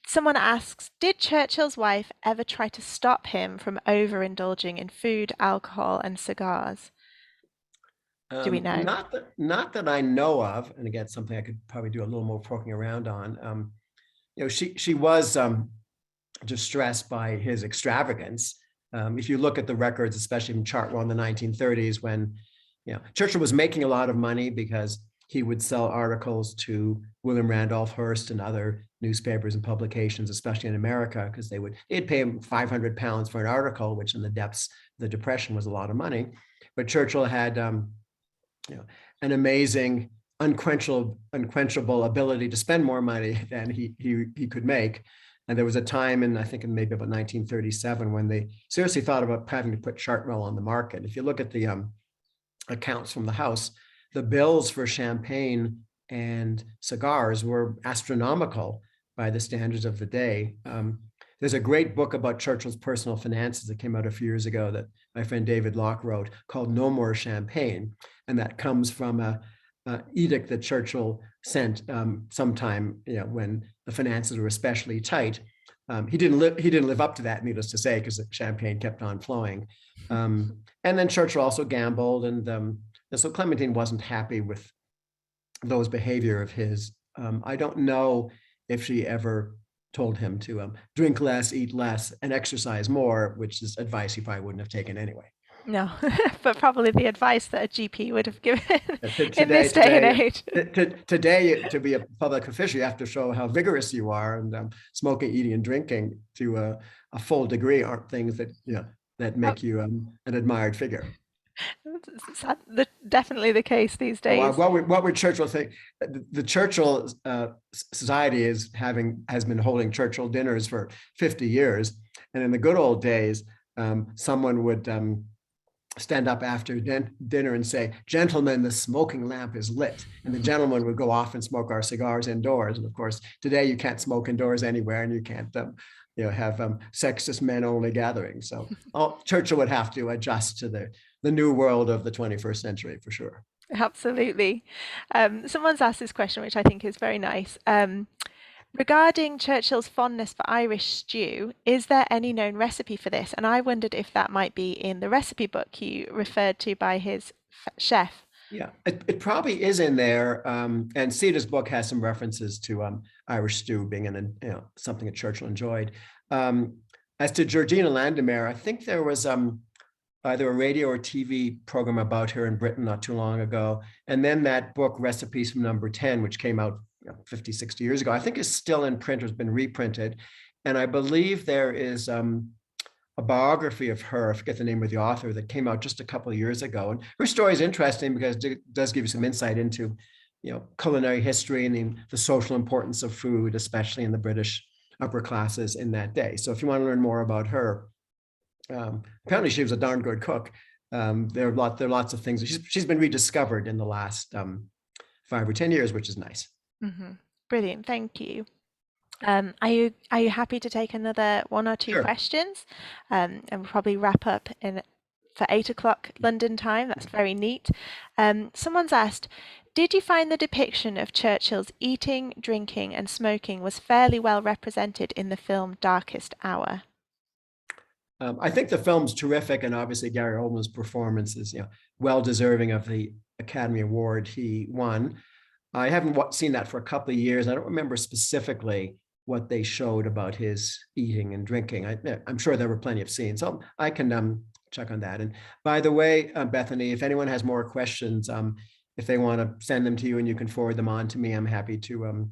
[SPEAKER 1] Someone asks, did Churchill's wife ever try to stop him from overindulging in food, alcohol, and cigars? Do we know?
[SPEAKER 2] Not that I know of, and again, something I could probably do a little more poking around on. She was distressed by his extravagance. If you look at the records, especially from Chartwell in the 1930s, when Churchill was making a lot of money because he would sell articles to William Randolph Hearst and other newspapers and publications, especially in America, because they'd pay him £500 for an article, which in the depths of the Depression was a lot of money. But Churchill had an amazing, unquenchable ability to spend more money than he could make. And there was a time I think in maybe about 1937 when they seriously thought about having to put Chartwell on the market. If you look at the accounts from the house, the bills for champagne and cigars were astronomical by the standards of the day. There's a great book about Churchill's personal finances that came out a few years ago that my friend David Locke wrote, called No More Champagne. And that comes from a edict that Churchill sent sometime when the finances were especially tight. He didn't live up to that, needless to say, because the champagne kept on flowing. And then Churchill also gambled, and so Clementine wasn't happy with those behavior of his. I don't know if she ever told him to drink less, eat less, and exercise more, which is advice he probably wouldn't have taken anyway.
[SPEAKER 1] No, but probably the advice that a GP would have given
[SPEAKER 2] Today,
[SPEAKER 1] in this day and age.
[SPEAKER 2] Today, to be a public official, you have to show how vigorous you are, and smoking, eating, and drinking to a full degree aren't things that make you an admired figure.
[SPEAKER 1] Definitely the case these days.
[SPEAKER 2] What would Churchill think? The Churchill Society has been holding Churchill dinners for 50 years, and in the good old days, someone would stand up after dinner and say, "Gentlemen, the smoking lamp is lit," and the gentleman would go off and smoke our cigars indoors. And of course, today you can't smoke indoors anywhere, and you can't have sexist men only gatherings. So Churchill would have to adjust to the new world of the 21st century for sure.
[SPEAKER 1] Absolutely. Someone's asked this question, which I think is very nice. Regarding Churchill's fondness for Irish stew, is there any known recipe for this? And I wondered if that might be in the recipe book you referred to by his chef.
[SPEAKER 2] Yeah, it probably is in there. And Cedar's book has some references to Irish stew being something that Churchill enjoyed. Um, as to Georgina Landemer, I think there was either a radio or TV program about her in Britain not too long ago. And then that book, Recipes from Number 10, which came out 50, 60 years ago, I think is still in print or has been reprinted. And I believe there is a biography of her, I forget the name of the author, that came out just a couple of years ago. And her story is interesting because it does give you some insight into, culinary history and the social importance of food, especially in the British upper classes in that day. So if you want to learn more about her, apparently she was a darn good cook. There are lots of things. She's been rediscovered in the last 5 or 10 years, which is nice.
[SPEAKER 1] Mm-hmm. Brilliant, thank you. Are you happy to take another one or two
[SPEAKER 2] Sure.
[SPEAKER 1] questions? And we'll probably wrap up for 8 o'clock London time. That's very neat. Someone's asked, did you find the depiction of Churchill's eating, drinking, and smoking was fairly well represented in the film Darkest Hour?
[SPEAKER 2] I think the film's terrific, and obviously Gary Oldman's performance is, well deserving of the Academy Award he won. I haven't seen that for a couple of years. I don't remember specifically what they showed about his eating and drinking. I'm sure there were plenty of scenes, so I can check on that. And by the way, Bethany, if anyone has more questions, if they want to send them to you and you can forward them on to me, I'm happy to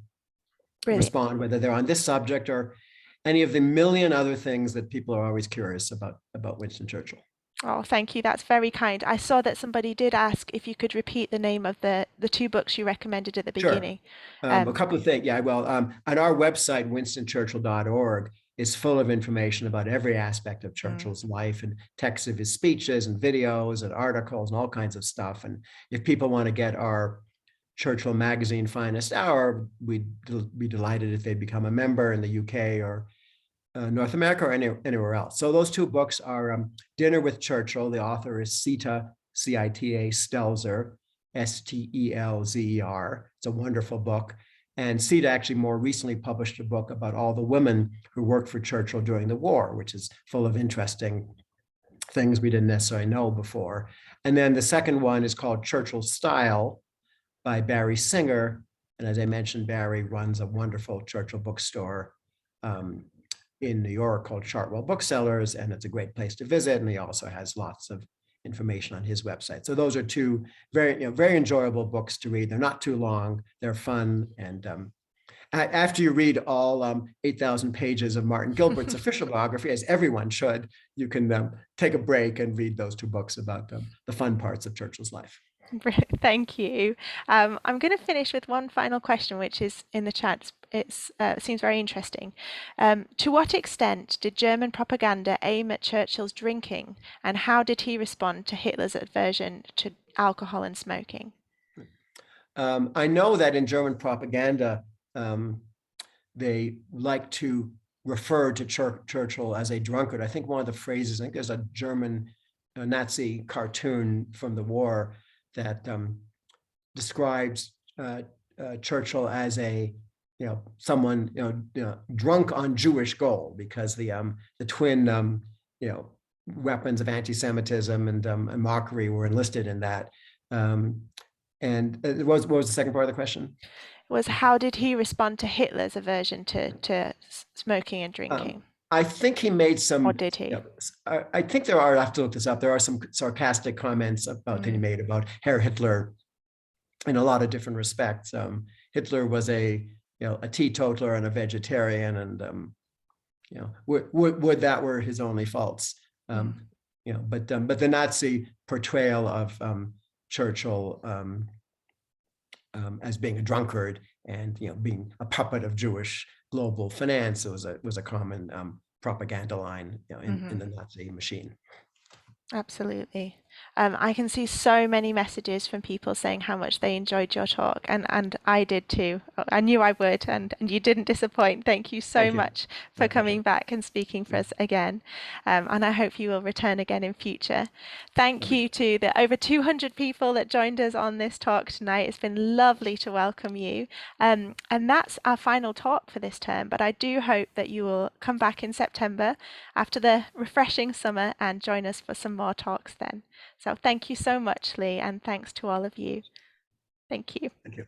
[SPEAKER 2] respond, whether they're on this subject or any of the million other things that people are always curious about Winston Churchill.
[SPEAKER 1] Oh, thank you. That's very kind. I saw that somebody did ask if you could repeat the name of the two books you recommended at the beginning.
[SPEAKER 2] Sure. A couple of things. Yeah, well, on our website, winstonchurchill.org, is full of information about every aspect of Churchill's life and texts of his speeches and videos and articles and all kinds of stuff. And if people want to get our Churchill Magazine Finest Hour, we'd be delighted if they become a member in the UK or North America or anywhere else. So those two books are Dinner with Churchill. The author is Sita, C-I-T-A, Stelzer, S-T-E-L-Z-E-R. It's a wonderful book. And Sita actually more recently published a book about all the women who worked for Churchill during the war, which is full of interesting things we didn't necessarily know before. And then the second one is called Churchill's Style by Barry Singer. And as I mentioned, Barry runs a wonderful Churchill bookstore in New York called Chartwell Booksellers, and it's a great place to visit. And he also has lots of information on his website. So those are two very enjoyable books to read. They're not too long, they're fun. And after you read all 8,000 pages of Martin Gilbert's official biography, as everyone should, you can take a break and read those two books about the fun parts of Churchill's life.
[SPEAKER 1] Thank you. I'm going to finish with one final question, which is in the chat. It seems very interesting. To what extent did German propaganda aim at Churchill's drinking, and how did he respond to Hitler's aversion to alcohol and smoking?
[SPEAKER 2] I know that in German propaganda, they like to refer to Churchill as a drunkard. I think one of the phrases, I think there's a German Nazi cartoon from the war that describes Churchill as a someone drunk on Jewish gold, because the twin weapons of anti-Semitism and mockery were enlisted in that. And what was the second part of the question?
[SPEAKER 1] Was how did he respond to Hitler's aversion to smoking and drinking?
[SPEAKER 2] I think he made some.
[SPEAKER 1] Or did he?
[SPEAKER 2] I think there are. I have to look this up. There are some sarcastic comments that he made about Herr Hitler in a lot of different respects. Hitler was a teetotaler and a vegetarian, and would that were his only faults. But the Nazi portrayal of Churchill as being a drunkard and being a puppet of Jewish global finance was a common propaganda line in the Nazi machine.
[SPEAKER 1] Absolutely. I can see so many messages from people saying how much they enjoyed your talk, and I did too. I knew I would, and you didn't disappoint. Thank you so much for coming back and speaking for us again. And I hope you will return again in future. Thank you to the over 200 people that joined us on this talk tonight. It's been lovely to welcome you. And that's our final talk for this term, but I do hope that you will come back in September after the refreshing summer and join us for some more talks then. So thank you so much, Lee, and thanks to all of you. Thank you.
[SPEAKER 2] Thank you.